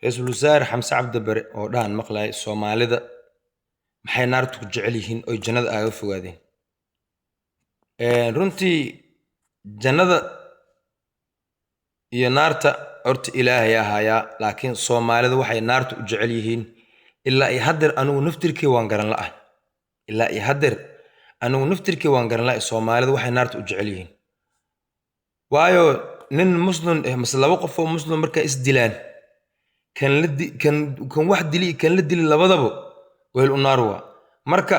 رئيس الوزراء حمزة عبد البر oo dhan maqlay Soomaalida maxay naartu ku jecel yihiin oo jannada aaga fogaadeen runtii jannada iyo naarta horta Ilaahay ahaya laakiin Soomaalida waxay naartu u jecel yihiin ilaa ay haddar anigu naftirkii waan garan la'ahay ilaa ay haddar anigu naftirkii waan garan la'ahay Soomaalida waxay naartu u jecel yihiin waayo nin muslim mas laba qof oo muslim marka is dilaan kan wax dili kan la dili labadaba weel u naar waa marka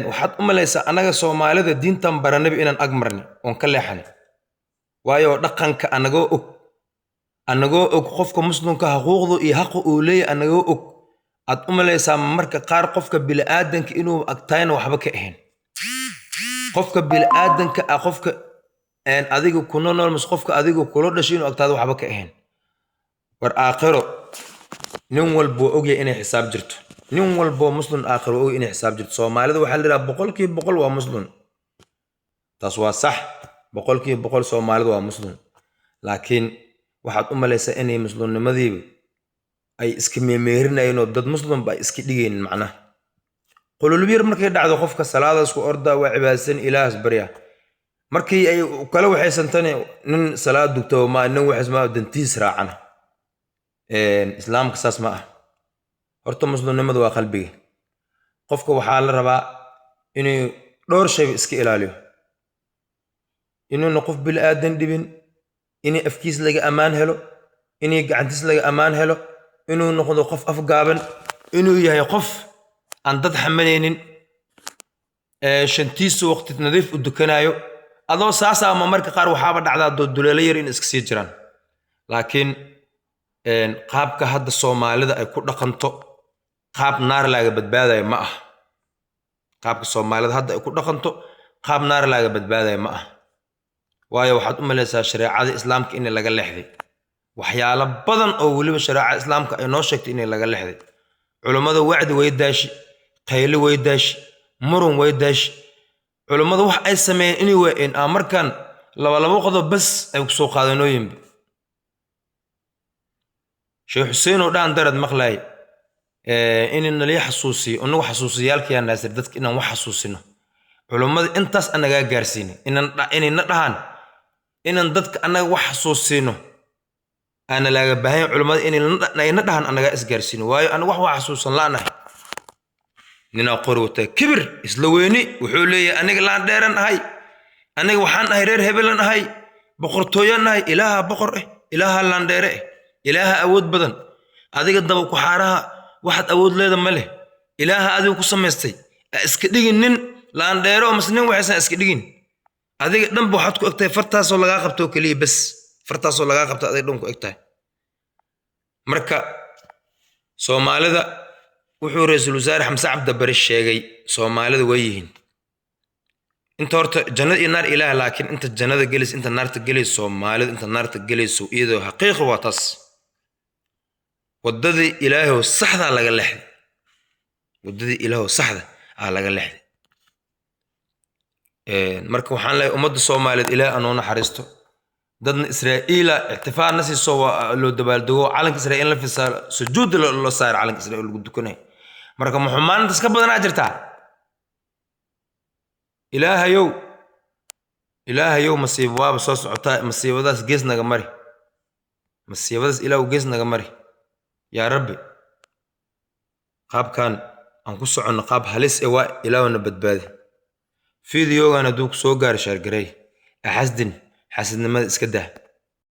waxaad u malaysaa anaga Soomaalida diintan baranaba inaan ag marnay oon ka leexanay waayo dhaqanka anagoo og qofka muslimka xuquuqdu iyo xaq uu leeyahay anagoo og aad u malaysaa marka qaar qofka bini'aadanka inuu agtayna waxba ka ahayn qofka bini'aadanka qofka adiga ku nool mas qofka adiga kula dhashay inuu agtaada waxba ka ahayn war aakhiro nin walbo ogyahay inay xisaab jirto nin walbo muslim aakhiro og inay xisaab jirto Soomaalida waxa la yiraahdaa boqolkiiba boqol waa muslim taas waa sax boqolkiiba boqol Soomaalida waa muslim laakiin waxaad u malaysaa inay muslimnimadii ay iska meemeerinayeen oo dad muslim ba iska dhigeen macnaha qulubiyir markay dhacdo qofka salaada isku orda waa cibaadsan ilaahs barya markii ay kala waxaysantan nin salaad dugto ma nin wax isma dantiis raacana islaamka saas ma ah horta muslimnimadu waa qalbiga qofka waxa la rabaa inuu dhowr shay iska ilaaliyo inuu qof bil aadan dhibin inuu afkiis laga amaan helo inuu gacantiis laga amaan helo inuu noqdo qof afgaaban inuu yahay qof aan dad xamanaynin shantiisa waqti nadiif u dukanayo adoo saasa ama marka qaar waxaaba dhacdaa duleelo yar in iska sii jiraan laakiin qaabka hadda Soomaalida ay ku dhaqanto qaab naar laga badbaadayo ma ah qaabka Soomaalida hadda ay ku dhaqanto qaab naar laga badbaadayo ma ah waayo waxaad u malaysaa shariicada islaamka in laga leexday waxyaalo badan oo waliba shariicada islaamka ay noo sheegtay in laga leexday culimada wacdi way daashi qayli way daashi murun way daashi culimadu wax ay sameeyeen inay weeyeen markan laba qodob bas ay ku soo qaadanooyin Sheikh Hussein oo dhan darad maqlay in la xasuusiyo oo xasuusiyaalkii naasir dadka inaan wax xasuusino culimada intaas anaga gaarsiinay inaan dhahan inaan dadka anaga wax xasuusino ana laga baahan culimada inaan dhahan anaga is gaarsiino waayo anaga wax xasuusan laanahay nina qorwata kibir isla weyni wuxuu leeyahay aniga laan dheeran ahay aniga waxaan ahay reer hebelan ahay boqortooyan ahay ilaaha boqor ilaaha laan dheere ilaaha awood badan adiga daba ku xaaraha waxad awood leedahay ma leh ilaaha adigu ku sameystay iska dhigin nin laan dheero masnin waxaysan iska dhigin adiga dhanba waxaad ku egtahay fartaasoo laga qabto kaliya bas fartaasoo laga qabto adiga dhan ku egtahay marka Soomaalida wuxuu Ra'iisul Wasaare Xamse Cabdi Barre sheegay Soomaalida way yihiin inta horta jannada iyo naar ilaaha laakiin inta jannada galis inta naarta galis Soomaalida inta naarta galayso iyadoo xaqiiqo waa taas wadadii ilaahay oo saxda laga leexday wadadii ilaahay oo saxda laga leexday marka waxaan leeyahay ummadda Soomaaliyeed ilaahay aanu naxariisto dadna Israa'iila ixtifaal nasi soo loo dabaaldego calanka Israa'iil la fisaal sujuud loo saar calanka Israa'iil lagu dukanay marka muxumaan iska badanaa jirtaa ilaahayow masiib waaba soo socotaa masiibadaas gees naga mari masiibadaas ilaahu gees naga mari yaa rabbi qaabkan aan ku socono qaab halis waa ilaahuna badbaadi fiidiyoogan haduu soo gaar shaargaray xasdin xasidnimada iska daa